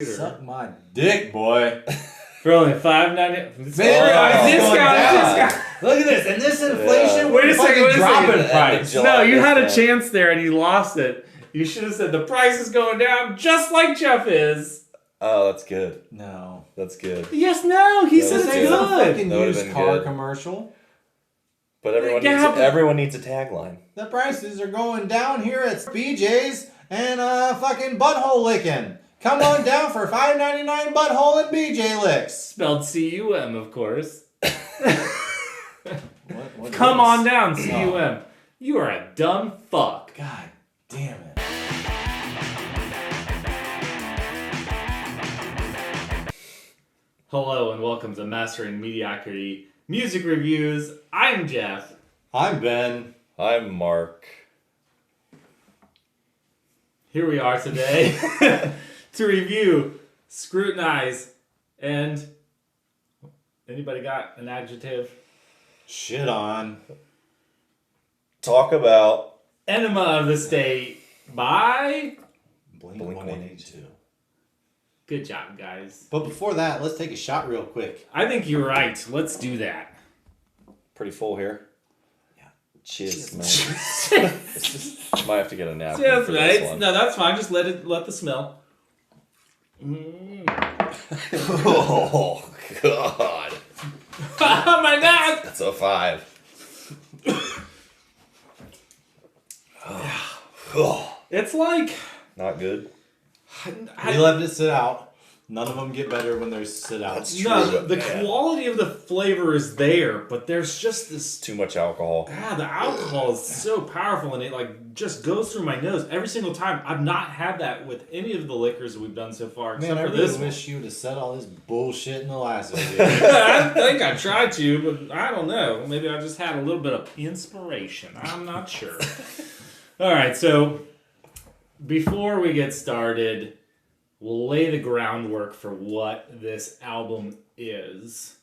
Suck my dick, boy. For only $5.90. Discount. Look at this. And this inflation, Wait a second. dropping price. No, you had a chance there and you lost it. You should have said the price is going down just like Jeff is. Oh, that's good. No. That's good. Yes, no. He said This it's ain't some good. fucking That would've used been car good. commercial. But everyone needs a tagline. The prices are going down here at BJ's and fucking butthole licking. Come on down for $5.99 butthole and BJ licks. Spelled C-U-M, of course. What Come is on this? down, C-U-M. You are a dumb fuck. God damn it. Hello and welcome to Mastering Mediocrity Music Reviews. I'm Jeff. I'm Ben. I'm Mark. Here we are today to review, scrutinize, and anybody got an adjective? Shit on. Talk about Enema of the State by... Blink Blink 182. Good job, guys. But before that, let's take a shot real quick. I think you're right. Let's do that. pretty full here. Yeah. Cheers, man. Might have to get a napkin Yes, for this right. one. No, that's fine. Just let the smell. Oh, God. My neck! That's a 5. It's like... Not good. We left it sit out. None of them get better when they're sit out. That's true. No, the Yeah. quality of the flavor is there, but there's just this... Too much alcohol. The alcohol is so powerful and it like just goes through my nose every single time. I've not had that with any of the liquors we've done so far, except Man, I for really this wish you would have said all this bullshit in the last video. I think I tried to, but I don't know. Maybe I just had a little bit of inspiration. I'm not sure. All right, so before we get started, we'll lay the groundwork for what this album is.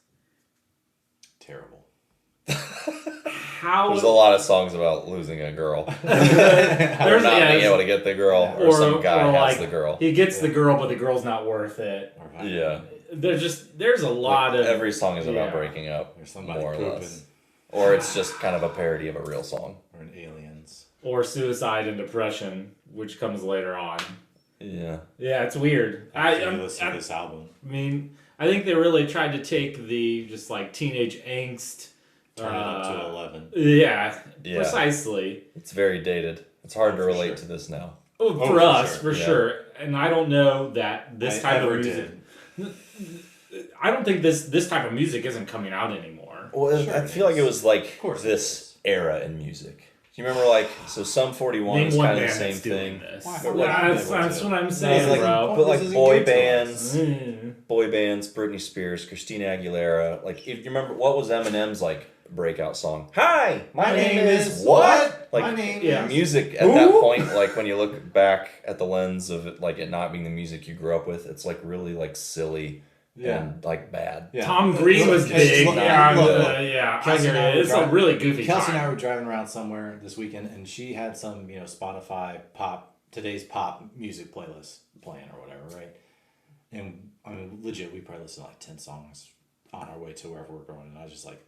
Terrible. How There's a lot of songs about losing a girl. Or There's- not yeah, being able to get the girl, or some guy has like, the girl. He gets the girl, but the girl's not worth it. Yeah. There's a lot of Every song is about yeah. breaking up, There's somebody more or pooping. less. Or it's just kind of a parody of a real song. Or an aliens. or suicide and depression, which comes later on. Yeah. Yeah, it's weird. I listen to this album. I mean, I think they really tried to take the just like teenage angst. Turn it up to 11. Yeah, Yeah. precisely. It's very dated. It's hard to For relate sure. to this now. Oh, Oh, for for us, sure. for Yeah. sure. And I don't know that this type of ever music. did. I don't think this type of music isn't coming out anymore. Well, Sure I it feel like it is. was like course it this era in music. Do you remember like Sum 41 Name was one kind of the band same that's doing thing. this. Why? But What band That's, was that's it? what I'm No, saying, like, bro. but like This isn't boy good to bands, Mm. boy bands, Britney Spears, Christina Aguilera. Like, if you remember, what was Eminem's like breakout song? Hi, my name is what? Like, My name yeah. is... music at that point, like when you look back at the lens of it, like it not being the music you grew up with, it's like really like silly and like bad. Yeah. Tom Green was Look, big. look, Yeah, look. yeah. I Kelsey hear and I it. were It's a driving- really goofy Kelsey and I time. were driving around somewhere this weekend, and she had some, Spotify today's pop music playlist playing or whatever, right? And I mean, legit, we probably listened to like 10 songs on our way to wherever we're going, and I was just like,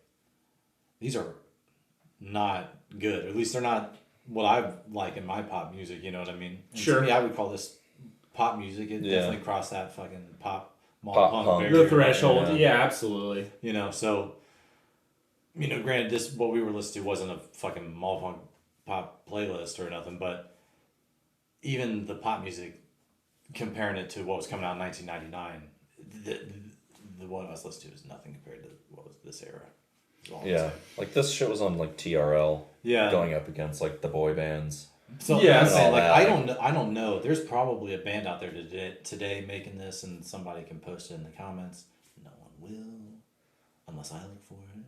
these are not good. Or at least they're not what I like in my pop music. You know what I mean? And Sure. To me, I would call this pop music. It Yeah. definitely crossed that fucking pop Pop punk. barrier. The threshold. Yeah. Yeah, absolutely. So, granted, this what we were listening to wasn't a fucking mall punk pop playlist or nothing, but even the pop music, comparing it to what was coming out in 1999, the one I was listening to is nothing compared to what was this era. Is all I'm Yeah, saying. like this shit was on like TRL, Yeah. going up against like the boy bands. So Yeah, I'm and saying, all like, that, I don't know. There's probably a band out there today making this, and somebody can post it in the comments. No one will, unless I look for it.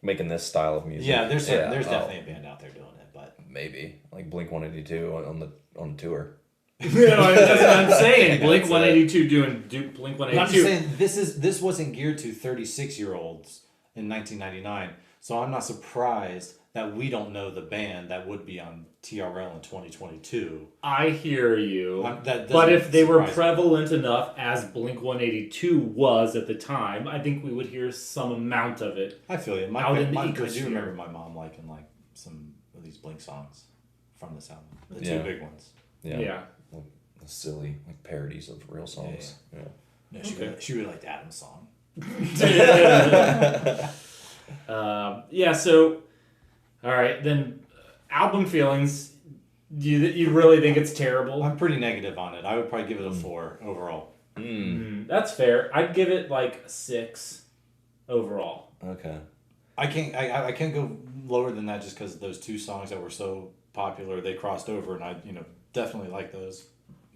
Making this style of music. Yeah, there's oh, definitely a band out there doing it, but maybe like Blink 182 on tour. That's what I'm saying. Yeah, Blink that's 182 doing Blink But I'm 182. just saying this wasn't geared to 36-year-olds in 1999, so I'm not surprised that we don't know the band that would be on TRL in 2022. I hear you. That but if they were surprise me. prevalent enough as Blink-182 was at the time, I think we would hear some amount of it. I feel you. Out in the I do ecosphere. remember my mom liking like some of these Blink songs from this album. The Yeah. two big ones. Yeah. Like, the silly like parodies of real songs. Yeah. No, Okay. she really liked Adam's song. Yeah, so, all right, then album feelings, you really think it's terrible? I'm pretty negative on it. I would probably give it a 4 overall. That's fair. I'd give it like a 6 overall. Okay. I can't go lower than that just because those two songs that were so popular, they crossed over, and I definitely like those.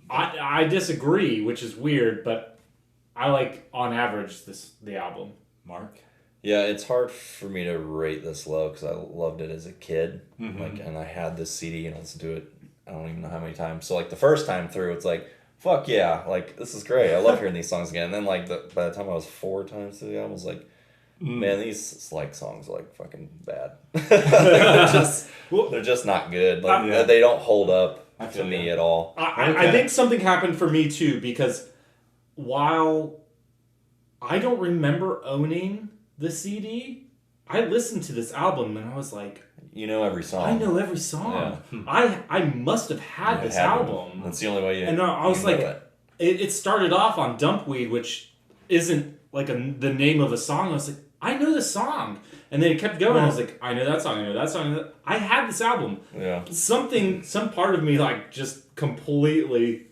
I disagree, which is weird, but I like, on average, the album. Mark? Yeah, it's hard for me to rate this low because I loved it as a kid. Mm-hmm. Like, and I had this CD and I listened to it. I don't even know how many times. So like the first time through, it's like, fuck yeah, like this is great. I love hearing these songs again. And then like by the time I was 4 times through the album, I was like, man, these like songs are like fucking bad. they're just not good. Like Yeah. they don't hold up I to feel me you. at all. I think something happened for me too, because while I don't remember owning the CD, I listened to this album and I was like, You know every song. I know every song. I must have had this album. That's the only way you. And I was you know like, it started off on Dumpweed, which isn't like the name of a song. I was like, I know this song. And then it kept going. I was like, I know that song. I know that song. I had this album. Yeah. Some part of me like just completely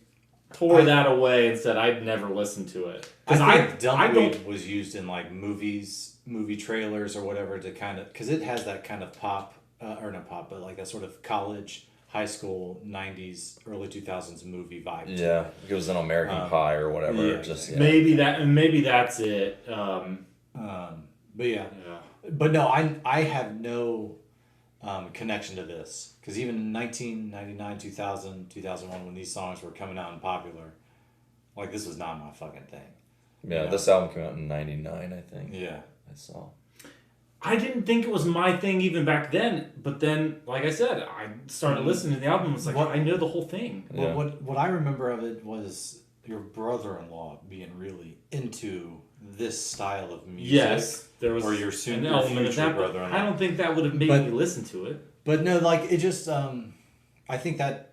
tore that away and said I'd never listen to it. I think Dumpweed was used in like movie trailers or whatever to kind of, because it has that kind of pop, or not pop, but like that sort of college, high school, 90s, early 2000s movie vibe. Yeah, it was an American Pie or whatever. yeah, Just Maybe that's it. But yeah. But no, I have no connection to this, because even in 1999, 2000, 2001, when these songs were coming out and popular, like this was not my fucking thing. Yeah, this album came out in '99, I think. Yeah. I saw. I didn't think it was my thing even back then, but then, like I said, I started listening to the album and was like, I know the whole thing. Well, what I remember of it was your brother-in-law being really into this style of music. Yes, there was or your an element of that, but brother-in-law. I don't think that would have made me listen to it. But no, like it just, I think that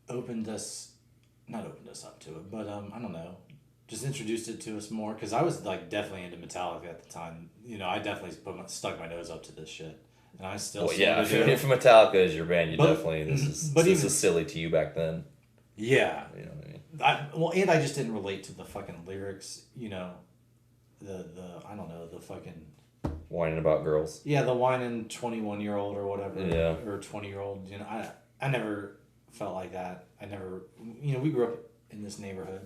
not opened us up to it, but I don't know, just introduced it to us more, because I was like definitely into Metallica at the time. I definitely stuck my nose up to this shit, and I still. Well, yeah, if Metallica is your band, you definitely this even, is silly to you back then. Yeah, you know what I mean. And I just didn't relate to the fucking lyrics. The I don't know, the fucking whining about girls. Yeah, the whining 21-year-old or whatever. Yeah. Or 20-year-old. I never felt like that. I never. We grew up in this neighborhood.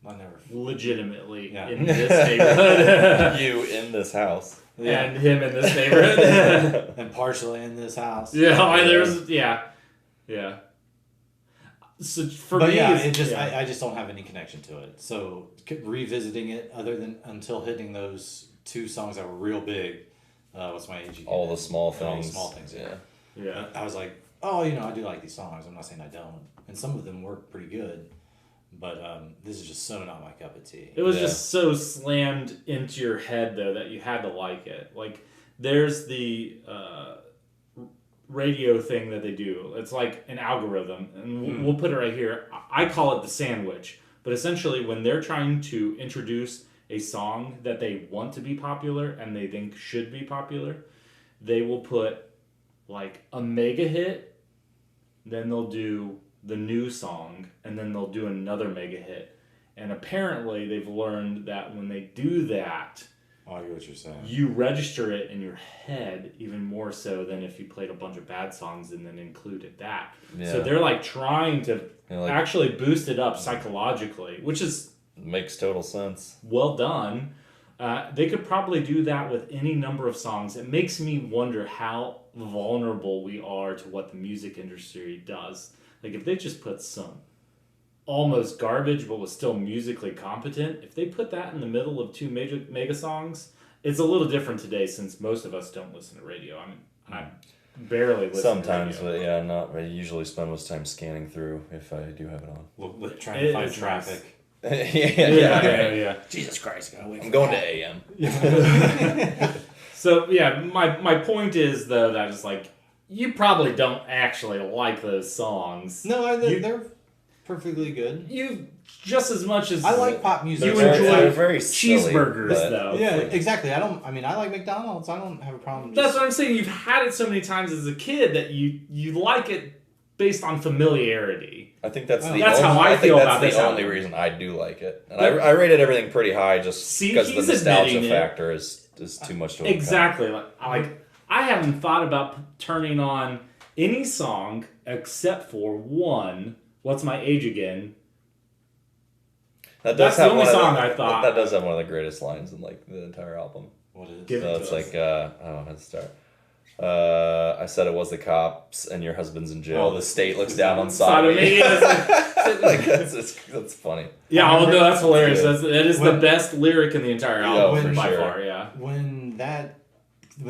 I never. Legitimately Yeah. in this neighborhood. You in this house. Yeah. And him in this neighborhood. And partially in this house. Yeah. So for me, it just I just don't have any connection to it. So revisiting it, other than until hitting those 2 songs that were real big. What's my age again? All the small things. All the small things. Yeah. I was like, oh, I do like these songs. I'm not saying I don't, and some of them work pretty good. But this is just so not my cup of tea. It was just so slammed into your head, though, that you had to like it. Like, there's the radio thing that they do. It's like an algorithm, and we'll put it right here. I call it the sandwich. But essentially, when they're trying to introduce a song that they want to be popular and they think should be popular, they will put, like, a mega hit, then they'll do the new song, and then they'll do another mega hit. And apparently they've learned that when they do that, I get what you're saying. you register it in your head even more so than if you played a bunch of bad songs and then included that. Yeah. So they're like trying to actually boost it up psychologically, which is makes total sense. well done. They could probably do that with any number of songs. It makes me wonder how vulnerable we are to what the music industry does. Like, if they just put some almost garbage but was still musically competent, if they put that in the middle of 2 mega songs, it's a little different today since most of us don't listen to radio. I mean, I barely listen Sometimes, to radio. but yeah, not. I usually spend most time scanning through if I do have it on. Trying to find traffic. Yeah. Jesus Christ, go away. I'm going to AM. So yeah, my point is though that it's like you probably don't actually like those songs. No, they're perfectly good. You just as much as I like pop music. You They're enjoy very silly, cheeseburgers but- though. Yeah, exactly. I like McDonald's. I don't have a problem. That's what I'm saying. You've had it so many times as a kid that you like it based on familiarity. I think that's Oh. the That's only, how I feel think about that's this the only album. reason I do like it. And I rated everything pretty high just See, because the he's nostalgia admitting it. factor is too much to overcome. Exactly. I haven't thought about turning on any song except for one. What's My Age Again? That That's does the have only one of song the, I thought. That does have one of the greatest lines in like the entire album. What is Give So it it's to like, us. let's start. I said it was the cops and your husband's in jail. Oh, the state looks down on Sodomy. sodomy. Like that's funny. Yeah, oh no, that's hilarious. Good. That is the best lyric in the entire album for by sure. far. Yeah. when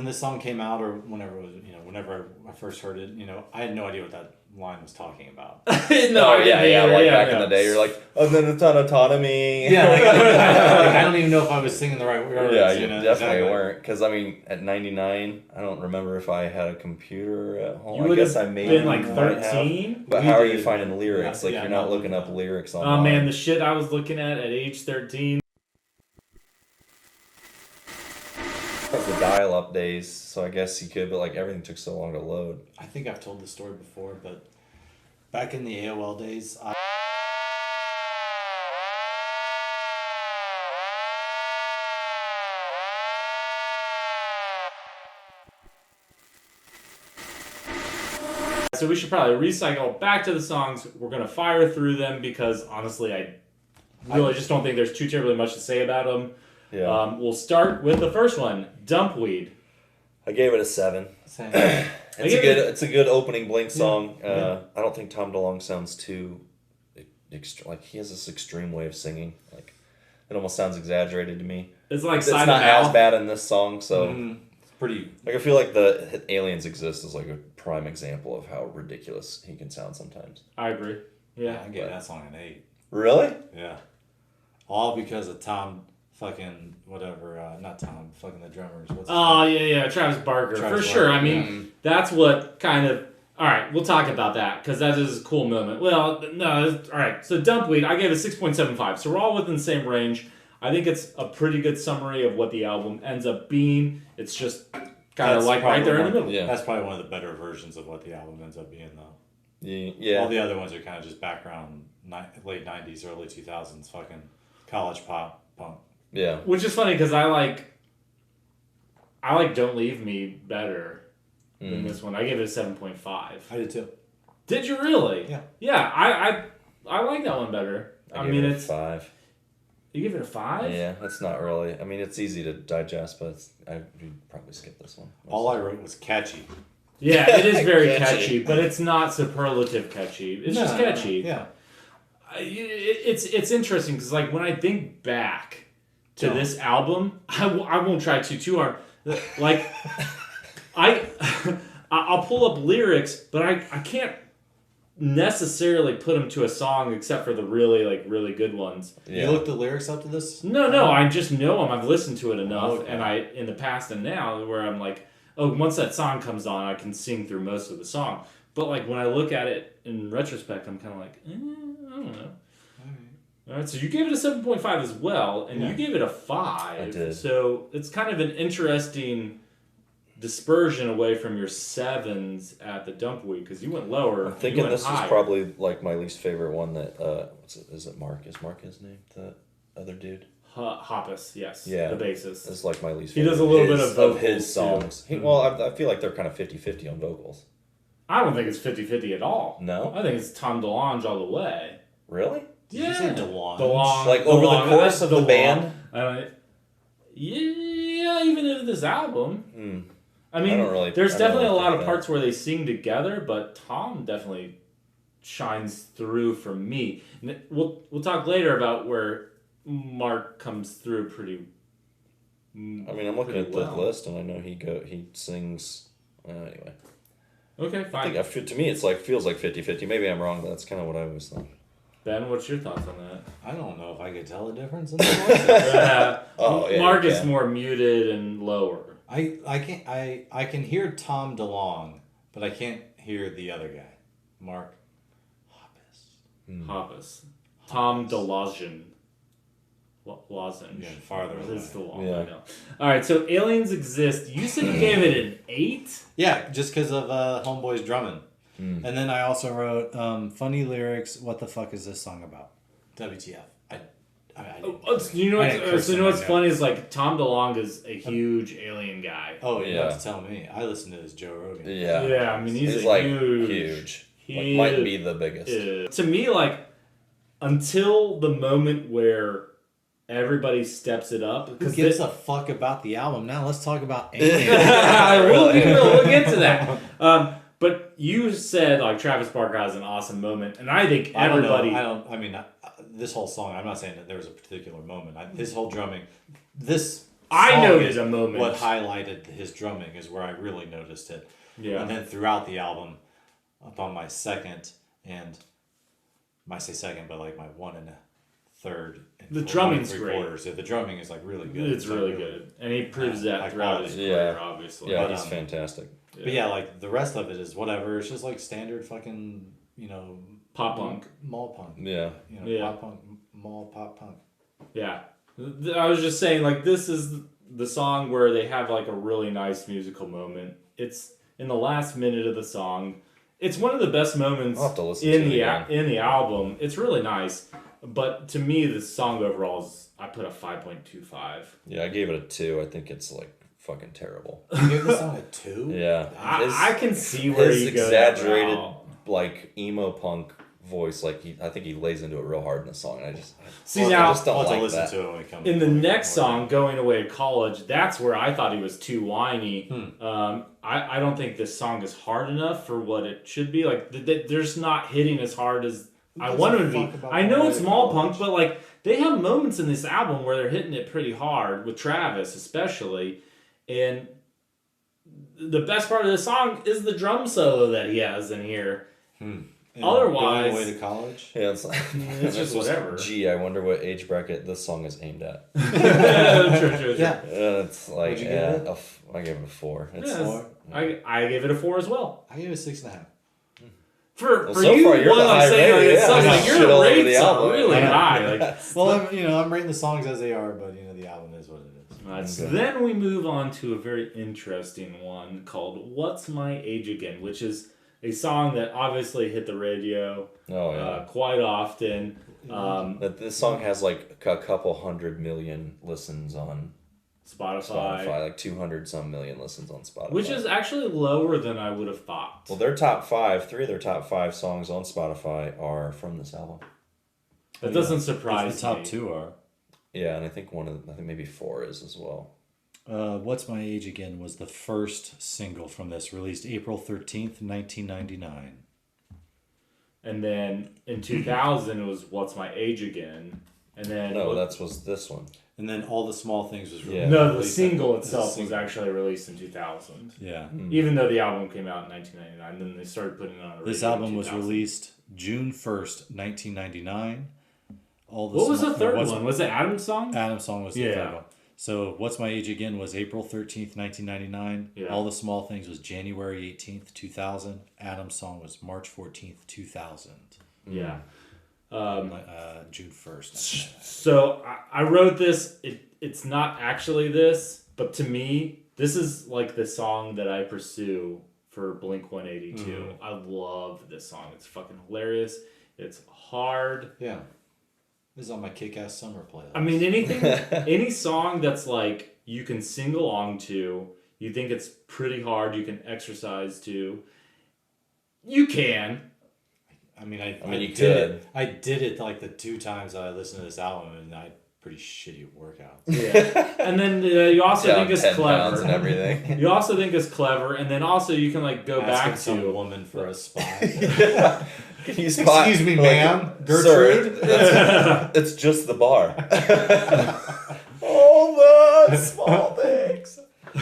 this song came out, or whenever it was, whenever I first heard it, I had no idea what that line was talking about. No, Like back in no. the day, you're like, oh, then it's on autonomy. Yeah, I don't even know if I was singing the right words. Yeah, you definitely exactly. weren't. Because, at 99, I don't remember if I had a computer at home. You I would guess have I maybe been like might have. 13. But We how are did. you finding lyrics? Yeah, You're not looking up no. lyrics Oh online. man, the shit I was looking at age 13. That was the dial-up days, so I guess you could, but everything took so long to load. I think I've told this story before, but back in the AOL days, So we should probably recycle back to the songs. We're gonna fire through them because honestly, I really just don't think there's too terribly much to say about them. Yeah. We'll start with the first one, Dumpweed. I gave it a 7. saying, It's a good opening Blink song. I don't think Tom DeLonge sounds too he has this extreme way of singing. It almost sounds exaggerated to me. It's like It's Side not of as Mouth. bad in this song, so it's pretty. I feel like the Aliens Exist is a prime example of how ridiculous he can sound sometimes. I agree. Yeah. I gave that song an 8. Really? Yeah, all because of Tom fucking whatever. Not Tom. Fucking the drummers. What's his Oh name? yeah, Travis Barker Travis for sure. Barker, I mean, that's what kind of. All right, we'll talk about that because that is a cool moment. Well, no, all right. So Dumpweed, I gave it 6.75. So we're all within the same range. I think it's a pretty good summary of what the album ends up being. It's just kind of That's right there in the probably middle. Yeah. That's probably one of the better versions of what the album ends up being, though. Yeah. All the other ones are kind of just background, late 90s, early 2000s, fucking college pop punk. Yeah. Which is funny because I like Don't Leave Me better than this one. I gave it a 7.5. I did too. Did you really? Yeah. Yeah, I like that one better. I gave mean, it a it's 5. You give it a 5? Yeah, that's not really. I mean, it's easy to digest, but you'd probably skip this one. All I wrote was catchy. Yeah, it is very Catchy. catchy, but it's not superlative catchy. It's just catchy. Yeah. It's interesting because when I think back to Yeah. this album, I won't try too hard. I'll pull up lyrics, but I can't necessarily put them to a song except for the really good ones. Yeah. You looked the lyrics up to this? No, I just know them. I've listened to it enough, Okay. and in the past and now, where I'm like, oh, once that song comes on, I can sing through most of the song. But when I look at it in retrospect, I'm kind of like, I don't know. All right, so you gave it a 7.5 as well, and you gave it a 5. I did. So it's kind of an interesting dispersion away from your 7s at the Dumpweed because you went lower. I'm thinking this higher. is probably my least favorite one. That is it Mark? Is Mark his name? The other dude. Hoppus, yes. Yeah. The bassist. This is my least. He favorite. does a little bit of His- vocals, his too. songs. I feel like they're kind of 50-50 on vocals. I don't think it's 50-50 at all. No? I think it's Tom DeLonge all the way. Really? Did you say DeLonge? DeLonge. Over the DeLonge. course of the DeLonge. band? Yeah, even in this album. I mean, don't really- there's I don't definitely really a lot think of that. parts where they sing together, but Tom definitely shines through for me. We'll talk later about where Mark comes through pretty. I mean, I'm looking at the well. list, and I know he sings Anyway. Okay, fine. I think to me it's like feels like 50-50. Maybe I'm wrong, but that's kind of what I always thought. Ben, what's your thoughts on that? I don't know if I could tell a difference in the voices. Mark is more muted and lower. I can hear Tom DeLonge, but I can't hear the other guy, Mark Hoppus. Tom DeLonge. Lozenge. Yeah, farther away. This is the long. Yeah. I know. All right, so Aliens Exist. You said you gave it an 8? Yeah, just because of Homeboy's drumming. And then I also wrote funny lyrics. What the fuck is this song about? WTF? You know what's funny is like Tom DeLonge is a huge Alien guy. Oh, you have to tell me. I listen to this Joe Rogan. Yeah. Yeah, I mean he's like huge. Like, might be the biggest. To me, like until the moment where everybody steps it up. Who gives a fuck about the album? Now let's talk about Enema. We'll get to that. But you said like Travis Barker has an awesome moment, and I think everybody. I mean, this whole song. I'm not saying that there was a particular moment. His whole drumming. This. I noticed a moment. What highlighted his drumming is where I really noticed it. Yeah. And then throughout the album, up on my second and, I say second, but like my 1 1/3. The drumming's great. So the drumming is like really good. It's really good, and he proves that throughout his career, obviously. Yeah, he's fantastic. But yeah, like the rest of it is whatever. It's just like standard fucking, pop punk, mall punk. Yeah, pop punk, mall pop punk. Yeah, I was just saying like this is the song where they have like a really nice musical moment. It's in the last minute of the song. It's one of the best moments in the album. It's really nice. But to me, the song overall is, I put a 5.25. Yeah, I gave it a 2. I think it's like fucking terrible. You gave the song a 2? Yeah. I can see where his you go exaggerated, like, emo punk voice, like, I think he lays into it real hard in the song. And I just don't like listen that. to it when it comes in the next song, Going Away to College, that's where I thought he was too whiny. I don't think this song is hard enough for what it should be. Like, they're just not hitting as hard as I want him to be. I know it's mall punk, but like they have moments in this album where they're hitting it pretty hard with Travis, especially. And the best part of the song is the drum solo that he has in here. Otherwise, Going Away to College. Yeah, it's just whatever. Gee, I wonder what age bracket this song is aimed at. True. Yeah, it's like I gave it a 4. It's 4. I gave it a 4 as well. I gave it a 6.5. For so you, far, you're the high rater. Like your rates are really high. Like, well, I'm rating the songs as they are, but the album is what it is. So then we move on to a very interesting one called "What's My Age Again," which is a song that obviously hit the radio quite often. This song has like a couple 100 million listens on Spotify, like 200 some million listens on Spotify, which is actually lower than I would have thought. Well, their top 5, 3 of their top 5 songs on Spotify are from this album. That doesn't surprise me. The top 2 are. Yeah, and I think maybe 4 is as well. What's My Age Again was the first single from this, released April 13th, 1999. And then in 2000 it was What's My Age Again. And then that was this one. And then All the Small Things was released. Yeah. No, the single itself was actually released in 2000. Yeah. Even though the album came out in 1999, then they started putting it on a radio. This album was released June 1st, 1999. What was the third one? Was it Adam's Song? Adam's Song was the third one. So What's My Age Again was April 13th, 1999. Yeah. All the Small Things was January 18th, 2000. Adam's Song was March 14th, 2000. Yeah. June 1st. So I wrote this. It's not actually this, but to me, this is like the song that I pursue for Blink-182. I love this song. It's fucking hilarious. It's hard. Yeah. This is on my kick-ass summer playlist. I mean, any song that's like you can sing along to, you think it's pretty hard, you can exercise to, you can. I mean, I did it like the 2 times that I listened to this album, and I had pretty shitty workouts. Yeah, and then you also think it's clever and everything. You also think it's clever, and then also you can like go back to some woman for a spot. Can you spot? Excuse me, ma'am, Gertrude. It's just the bar. All the small things.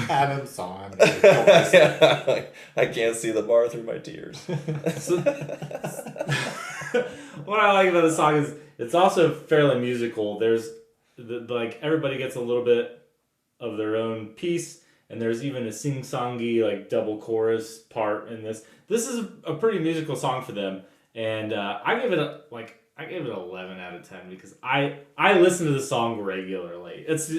Adam's song. I can't see the bar through my tears. So, what I like about the song is it's also fairly musical. There's like everybody gets a little bit of their own piece, and there's even a sing-songy like double chorus part in this. This is a pretty musical song for them, and I gave it an 11 out of 10 because I listen to the song regularly. It's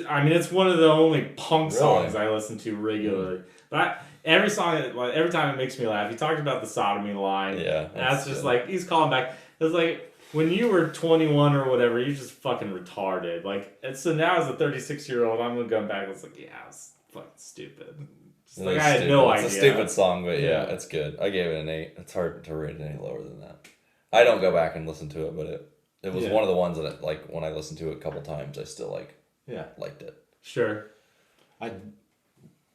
one of the only punk songs I listen to regularly. But every time it makes me laugh. He talked about the sodomy line. Yeah, that's just like he's calling back. It's like when you were 21 or whatever, you're just fucking retarded. Like, and so now as a 36-year-old, I'm gonna go back and it's like, yeah, it's fucking stupid. Just like I had no idea. It's a stupid song, but yeah, it's good. I gave it an 8. It's hard to rate it any lower than that. I don't go back and listen to it, but it was one of the ones that like when I listened to it a couple times, I still liked it. Sure.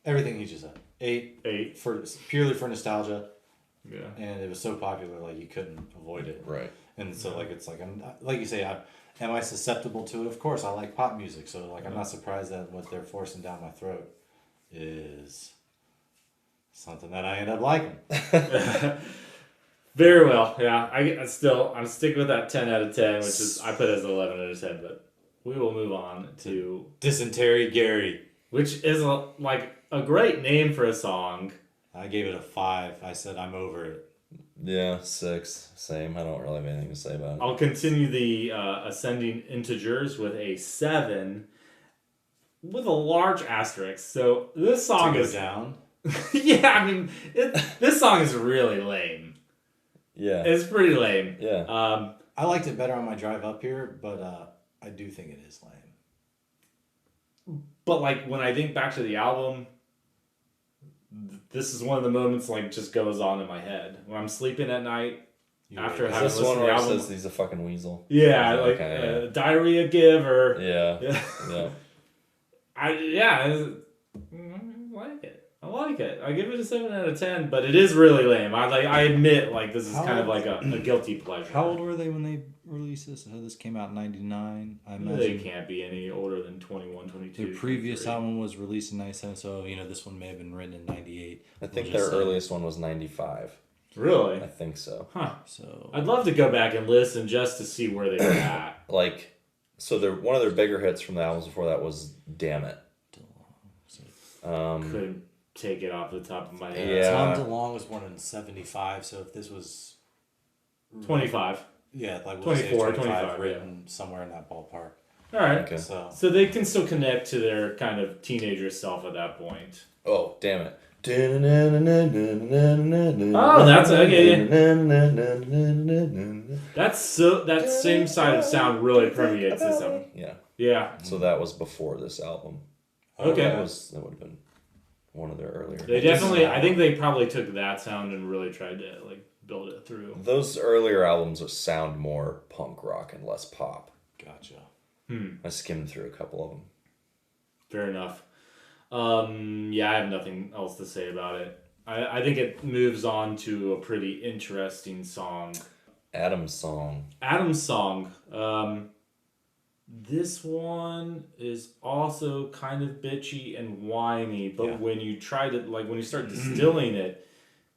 Everything he just said. 8 purely for nostalgia. Yeah. And it was so popular, like you couldn't avoid it. Right. And so like it's like like you say, am I susceptible to it? Of course, I like pop music, so like I'm not surprised that what they're forcing down my throat is something that I end up liking. Very well, yeah. I'm sticking with that 10 out of 10, which is I put it as 11 out of 10. But we will move on to Dysentery Gary, which is a great name for a song. I gave it a 5. I said I'm over it. Yeah, 6. Same. I don't really have anything to say about it. I'll continue the ascending integers with a 7 with a large asterisk. So this song is down. Yeah, I mean, this song is really lame. Yeah. It's pretty lame. Yeah. I liked it better on my drive up here, but I do think it is lame. But like when I think back to the album, this is one of the moments like just goes on in my head when I'm sleeping at night after having listened to the album. Says he's a fucking weasel? Yeah, like diarrhea giver. Yeah. I like it. I like it. I give it a 7 out of 10, but it is really lame. I admit this is kind of like a guilty pleasure. How old were they when they released this? This came out in 99. I imagine they can't be any older than 21, 22. Their previous 23. Album was released in 97, so this one may have been written in 98. I think their earliest one was 95. Really? I think so. Huh. So I'd love to go back and listen just to see where they were at. One of their bigger hits from the albums before that was "Damn It." Couldn't take it off the top of my head. Yeah. Tom DeLonge was born in 75, so if this was 25. Yeah, like 24, 25, written somewhere in that ballpark. All right. Okay. So they can still connect to their kind of teenager self at that point. Oh, damn it. Oh, that's okay. That same side of sound really permeates this album. Yeah. Yeah. So that was before this album. Okay. That would have been one of their earlier. They definitely. I think they probably took that sound and really tried to build it through. Those earlier albums sound more punk rock and less pop. Gotcha. I skimmed through a couple of them. Fair enough. Yeah, I have nothing else to say about it. I think it moves on to a pretty interesting song. Adam's Song. This one is also kind of bitchy and whiny, but when you try to when you start distilling it,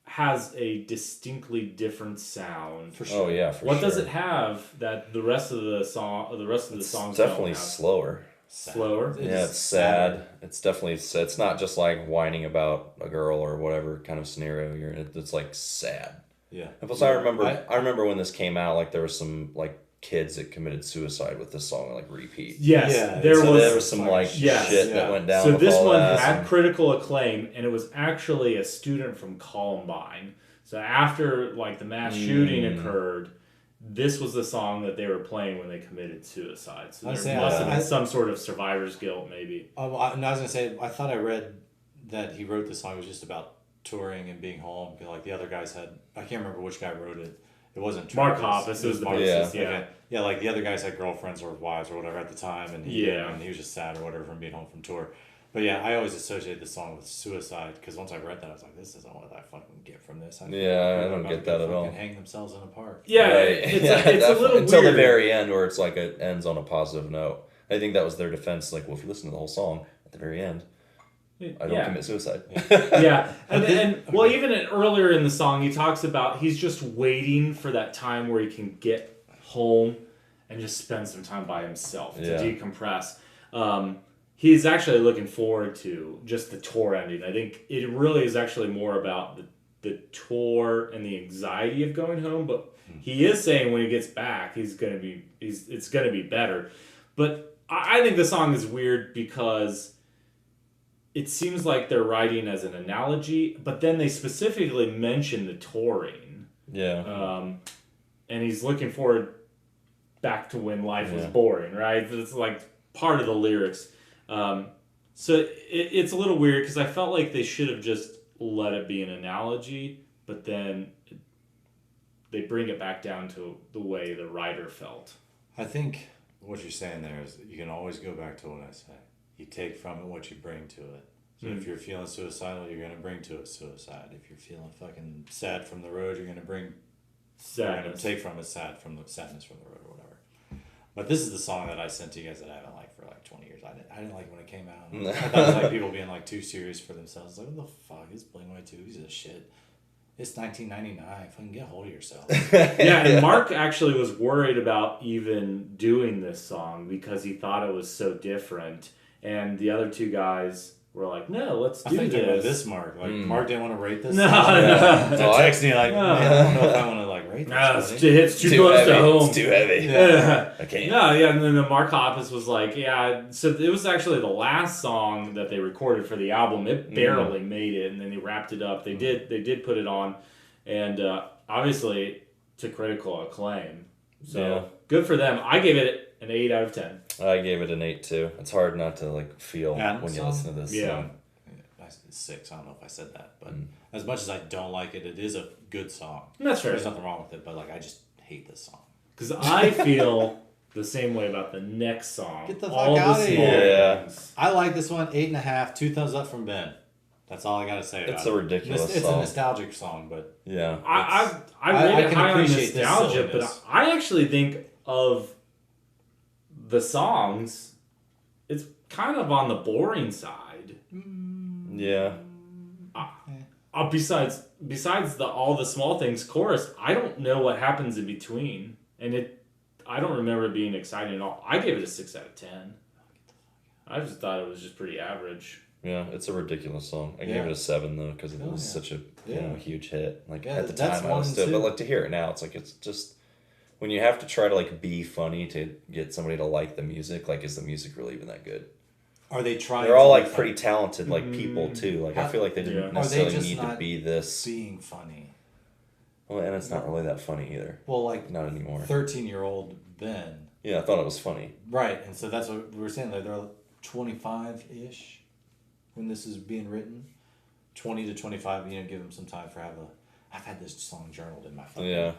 has a distinctly different sound. For sure. Oh yeah, for what sure. does it have that the rest of the songs definitely don't have? slower. Slower? Yeah, it's sad. It's definitely sad. It's not just whining about a girl or whatever kind of scenario you're in. It's sad. Yeah. And plus, I remember when this came out, there was some kids that committed suicide with this song repeat. Yes, yeah, there was some shit that went down. So this one had critical acclaim, and it was actually a student from Columbine. So after the mass shooting occurred, this was the song that they were playing when they committed suicide. So there must have been some sort of survivor's guilt, maybe. I was gonna say, I thought I read that he wrote this song. It was just about touring and being home. The other guys had, I can't remember which guy wrote it. It wasn't Mark Hoppus. It was the bassist. Yeah, the other guys had girlfriends or wives or whatever at the time, and he was just sad or whatever from being home from tour. But yeah, I always associated this song with suicide because once I read that, I was like, "This isn't what I fucking get from this." I don't get that at all. Hang themselves in a park. Yeah, right. It's a little until weird. The very end, where it's it ends on a positive note. I think that was their defense. Well, if you listen to the whole song at the very end, I don't commit suicide. Yeah, and well, even earlier in the song, he talks about he's just waiting for that time where he can get home and just spend some time by himself to decompress. He's actually looking forward to just the tour ending. I think it really is actually more about the tour and the anxiety of going home, but he is saying when he gets back, it's gonna be better. But I think the song is weird because it seems like they're writing as an analogy, but then they specifically mention the touring. Yeah. And he's looking forward back to when life was boring, right? It's like part of the lyrics. So it's a little weird because I felt like they should have just let it be an analogy, but then they bring it back down to the way the writer felt. I think what you're saying there is you can always go back to what I say. You take from it what you bring to it. So if you're feeling suicidal, you're going to bring to it suicide. If you're feeling fucking sad from the road, you're going to bring sadness. You're going to take from it sadness from the road or whatever. But this is the song that I sent to you guys that I haven't liked for like 20 years. I didn't like it when it came out. I thought it was like people being like too serious for themselves. Like, what the fuck? It's Blink-182. He's a shit. It's 1999. Fucking get a hold of yourself. Yeah, and Mark actually was worried about even doing this song because he thought it was so different. And the other two guys were like, no, let's do this. Mark. Like, Mark didn't want to rate this. No. Text me like, man, I don't know if I want to like rate this. It's too close to home. It's too heavy. Yeah. I can't. No, yeah, and then the Mark Hoppus was like, yeah. So it was actually the last song that they recorded for the album. It barely made it, and then they wrapped it up. They did put it on, and obviously to critical acclaim. So good for them. I gave it an 8 out of 10. I gave it an 8 too. It's hard not to like feel when you listen to this. Yeah. 6. I don't know if I said that, but as much as I don't like it, it is a good song. That's fair. There's nothing wrong with it, but like I just hate this song. Because I feel the same way about the next song. Get the fuck out of here. Yeah. I like this one. 8.5. 2 thumbs up from Ben. That's all I gotta say about it. It's a ridiculous song. It's a nostalgic song, but yeah. I rate it high on nostalgia, but I actually think of the songs, it's kind of on the boring side. Yeah. Besides all the small things chorus, I don't know what happens in between, and I don't remember it being exciting at all. I gave it a 6 out of 10. I just thought it was just pretty average. Yeah, it's a ridiculous song. I gave it a 7 though because it was such a huge hit. Like at the time, I was still, but like to hear it now, it's like it's just when you have to try to like be funny to get somebody to like the music. Like, is the music really even that good? Are they trying? They're all like pretty talented, like people too. Like I feel like they didn't necessarily need to be this being funny. Well, and it's not really that funny either. Well, like not anymore. 13-year-old Ben. Yeah, I thought it was funny. Right, and so that's what we were saying. Like they're 25-ish when this is being written. 20 to 25. You know, give them some time for I've had this song journaled in my phone. Yeah.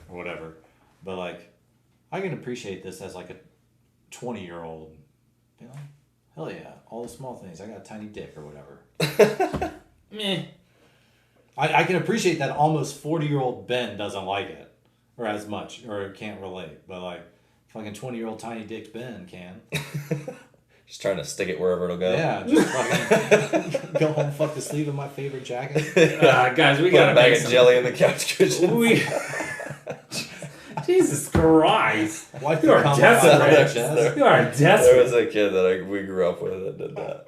Or whatever, but like, I can appreciate this as like a 20-year-old. You know. Hell yeah, all the small things. I got a tiny dick or whatever. Meh. I can appreciate that almost 40-year-old Ben doesn't like it. Or as much. Or can't relate. But like, fucking 20-year-old tiny dick Ben can. Just trying to stick it wherever it'll go. Yeah, just fucking go home, fuck the sleeve of my favorite jacket. Guys, we got a bag of jelly in the couch cushion. Jesus Christ. Why you are desperate. You are desperate. There was a kid that we grew up with that did that.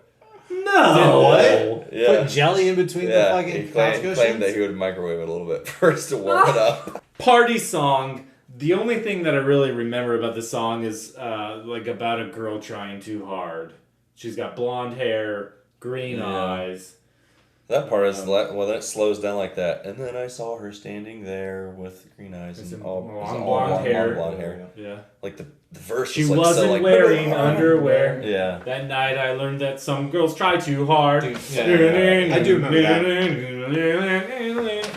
No. What? Yeah. Put jelly in between the fucking couch cushions? He claimed that he would microwave it a little bit first to warm it up. Party song. The only thing that I really remember about the song is like about a girl trying too hard. She's got blonde hair, green eyes. That part is when it slows down like that, and then I saw her standing there with green eyes and all blonde hair. Yeah. Like the verse. She was like, wasn't so like, wearing underwear. Yeah. That night I learned that some girls try too hard. Dude, I do remember that.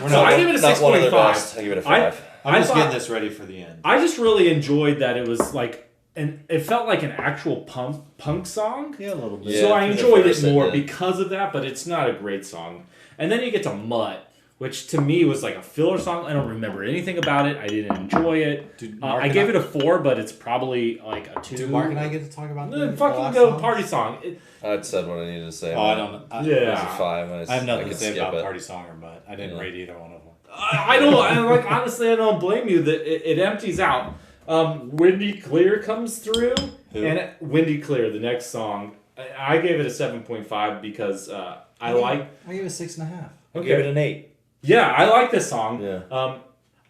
So I give it a 6.5. I give it a 5. I'm just getting this ready for the end. I just really enjoyed that it was like. And it felt like an actual punk song. Yeah, a little bit. So I enjoyed it more because of that, but it's not a great song. And then you get to Mutt, which to me was like a filler song. I don't remember anything about it. I didn't enjoy it. I gave it a 4, but it's probably like a 2. Do Mark and I get to talk about the fucking last go song? Party Song. I'd said what I needed to say. Oh, I don't know. It was a 5. I have nothing to could say skip about it. Party Songer, but I didn't rate either one of them. Honestly, I don't blame you that it empties out. Windy Clear comes through. Who? And Windy Clear, the next song, I gave it a 7.5 because I gave it a 6.5. I gave it an 8. Yeah, I like this song. Yeah.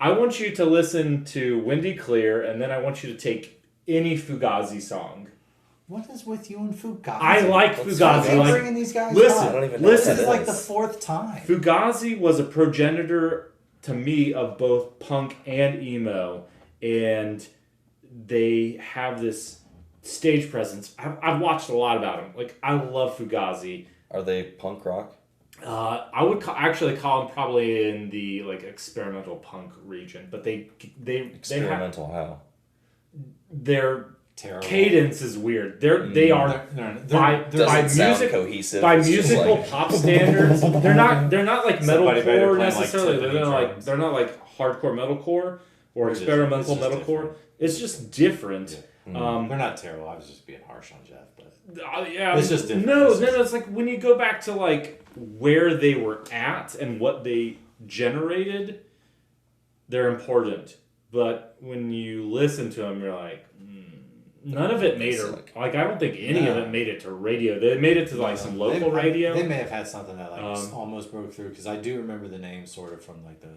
I want you to listen to Windy Clear, and then I want you to take any Fugazi song. What is with you and Fugazi? I like Fugazi. Why are bringing these guys listen, up? I don't even know This what is that like is. the 4th time. Fugazi was a progenitor to me of both punk and emo, and they have this stage presence. I've watched a lot about them. Like, I love Fugazi. Are they punk rock? I would actually call them probably in the like experimental punk region, but they Experimental how? their Terrible. cadence is weird. They are by Doesn't sound music cohesive. by It's just musical like- pop standards. They're not like Somebody better metalcore play, like, necessarily. timpani They're not like hardcore metalcore or experimental it's just metalcore. different. It's just different. They're not terrible. I was just being harsh on Jeff, but Yeah, it's just different. No, it's like when you go back to like where they were at and what they generated, they're important. But when you listen to them, you're like, none of it made it. Like, I don't think any of it made it to radio. They made it to like some local radio. They may have had something that like almost broke through because I do remember the name sort of from like the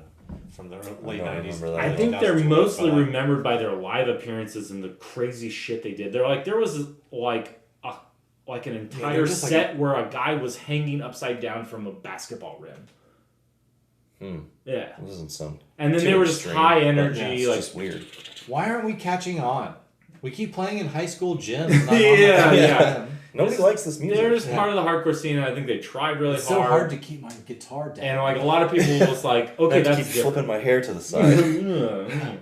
late '90s. I think they're mostly remembered by their live appearances and the crazy shit they did. They're like there was like an entire set where a guy was hanging upside down from a basketball rim. Yeah. That doesn't sound. And then too they were just extreme. high energy, It's like just weird. Why aren't we catching on? We keep playing in high school gyms. Yeah. Nobody likes this music. they're just part of the hardcore scene. And I think they tried really It's hard. so hard to keep my guitar down. And like a lot of people was like, I okay, have to that's keep different. flipping my hair to the side.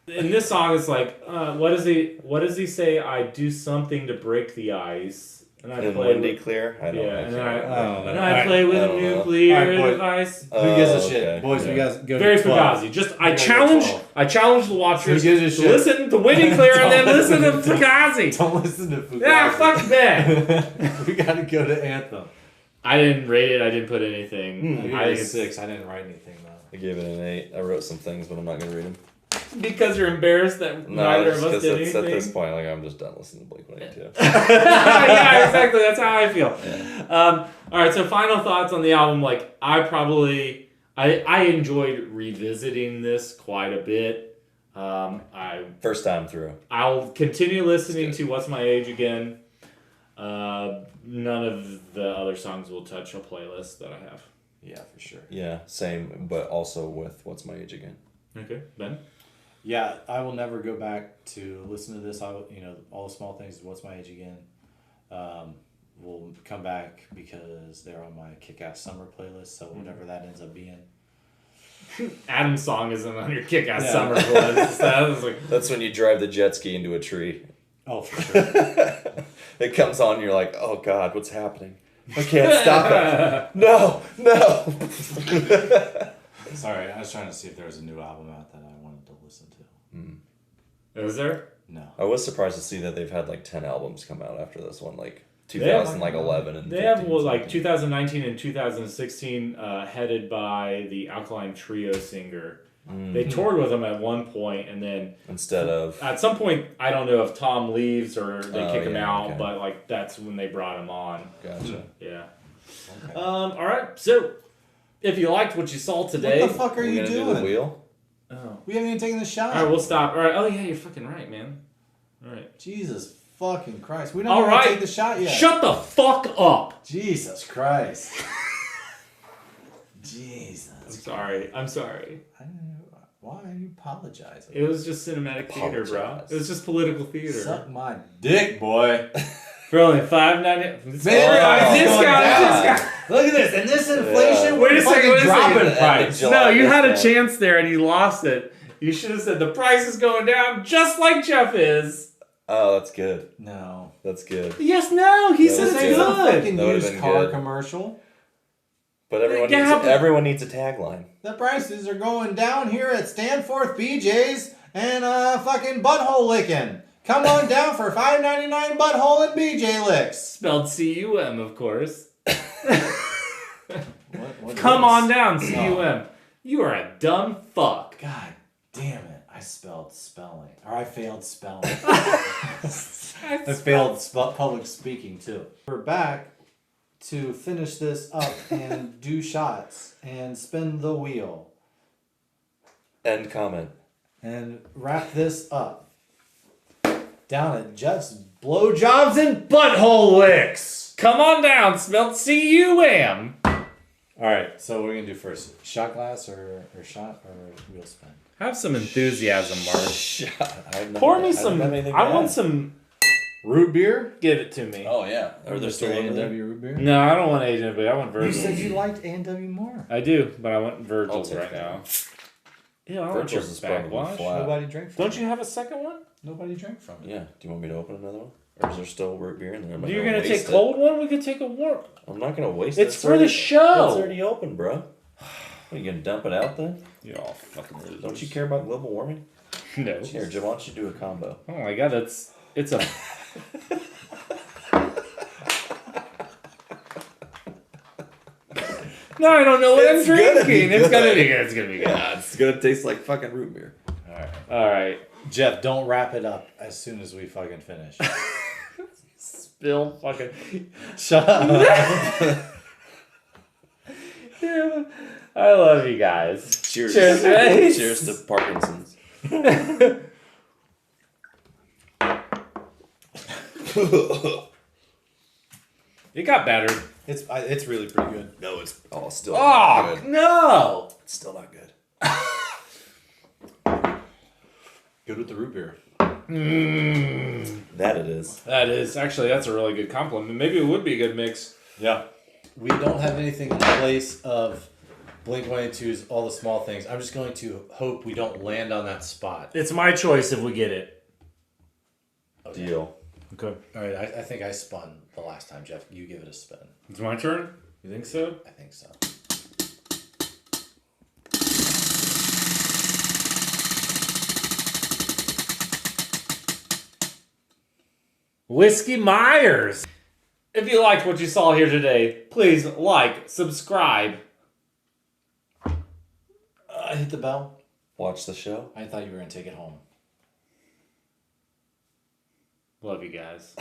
In this song, it's like, what does he say? I do something to break the ice, and I And play Windy with, Clear? I don't know. and don't know. and I play with I a don't know. nuclear Alright, boy. device. Who gives a Oh, shit, okay. boys? We guys go Very to 12. Fugazi. Just We gotta go 12. I challenge the watchers Who gives a to shit? listen to Windy Clear and then listen to Fugazi. Don't listen to Fugazi. Yeah, fuck that. We gotta go to Anthem. I didn't rate it. I didn't put anything. I I gave think it a it's 6. I didn't write anything though. I gave it an 8. I wrote some things, but I'm not going to read them. because you're embarrassed that No, neither just of us 'cause did it's at anything. this point, like, I'm just done listening to Blink-182. Yeah, exactly. That's how I feel. All right, so final thoughts on the album. Like, I enjoyed revisiting this quite a bit. First time through. I'll continue listening to What's My Age again. None of the other songs will touch a playlist that I have. Yeah, for sure. Yeah, same, but also with What's My Age Again. Okay, Ben? Yeah, I will never go back to listen to this. All the small things. What's My Age Again? Will come back because they're on my Kick-Ass Summer playlist. So whatever that ends up being. Adam's song isn't on your Kick-Ass Yeah. Summer playlist. That was like, That's when you drive the jet ski into a tree. Oh, for sure. It comes on and you're like, oh God, what's happening? I can't stop it. No. Sorry, I was trying to see if there was a new album out that I wanted to listen to. Is there? No. I was surprised to see that they've had like 10 albums come out after this one, like They have- 2011 and They have 15, like something. 2019 and 2016 headed by the Alkaline Trio singer. They toured with them at one point, and then Instead of at some point, I don't know if Tom leaves or they Oh, kick him yeah, out, okay. but like that's when they brought him on. Gotcha. Yeah. Okay. All right. So, if you liked what you saw today, What the fuck are We're you gonna do the doing? wheel? oh, We haven't even taken the shot. all right, we'll stop. All right. Oh yeah, you're fucking right, man. All right. Jesus fucking Christ. We don't All even right. take the shot yet. Shut the fuck up. Jesus Christ. Jesus. I'm sorry. I don't know. Why are you apologizing? It was just cinematic theater, bro. Apologize. It was just political theater. Suck my dick, boy. For only $5.99. Man, Discount. Look at this. And this inflation, Yeah. we're Wait a second, fucking wait a dropping second. price. July No, you had a discount. chance there and you lost it. You should have said the price is going down just like Jeff is. Oh, that's good. No. That's good. Yes, no, he That said was it's This ain't a good. fucking That would've used been car good. commercial. But everyone Yeah, needs but- everyone needs a tagline. The prices are going down here at Stanforth BJ's and fucking butthole licking. Come on down for $5.99 butthole and BJ licks. Spelled C-U-M, of course. What Come is- on down, C-U-M. You are a dumb fuck. God damn it! I failed spelling. I failed public speaking too. We're back to finish this up and do shots and spin the wheel End comment. and wrap this up. Down at Jeff's blowjobs and butthole licks. Come on down, spelled C-U-M. All right, so we're gonna do first shot glass or shot or wheel spin. Have some enthusiasm, Mark. Pour me some. I want some. Root beer? Give it to me. Oh yeah. Are there still over there? A&W root beer? No, I don't want Asian, but I want You Virgil's. said you liked A&W more. I do, but I want I'll Virgil's take right that. now. Yeah, I want your Virgil's is probably backwash. flat. Nobody drank from Don't it. you have a second one? Nobody drank from it. Yeah. Do you want me to open another one? Or is there still root beer in there? Am I You're gonna waste take it? cold one? We could take a warm. I'm not gonna waste it. It's for the show. It's already open, bro. What, are you gonna dump it out then? You're all fucking losers. Don't you care about global warming? No. Here, Jim, why don't you do a combo? Oh my god, it's a. No, I don't know what It's I'm gonna be drinking. It's gonna good. be good. It's gonna be good. Yeah, it's gonna taste like fucking root beer. All right. Jeff, don't wrap it up as soon as we fucking finish. Spill fucking. Shut up. Yeah, I love you guys. Cheers. Cheers, mate. Cheers to Parkinson's. It got better. It's really pretty good. No, it's still Oh not good. no! It's still not good. Good with the root beer. That it is. That is actually that's a really good compliment. Maybe it would be a good mix. Yeah. We don't have anything in place of Blink-182's All the Small Things. I'm just going to hope we don't land on that spot. It's my choice if we get it. Okay. Deal. Okay. All right, I think I spun the last time, Jeff. You give it a spin. It's my turn. You think so? I think so. Whiskey Myers. If you liked what you saw here today, please like, subscribe. Hit the bell. Watch the show. I thought you were going to take it home. Love you guys.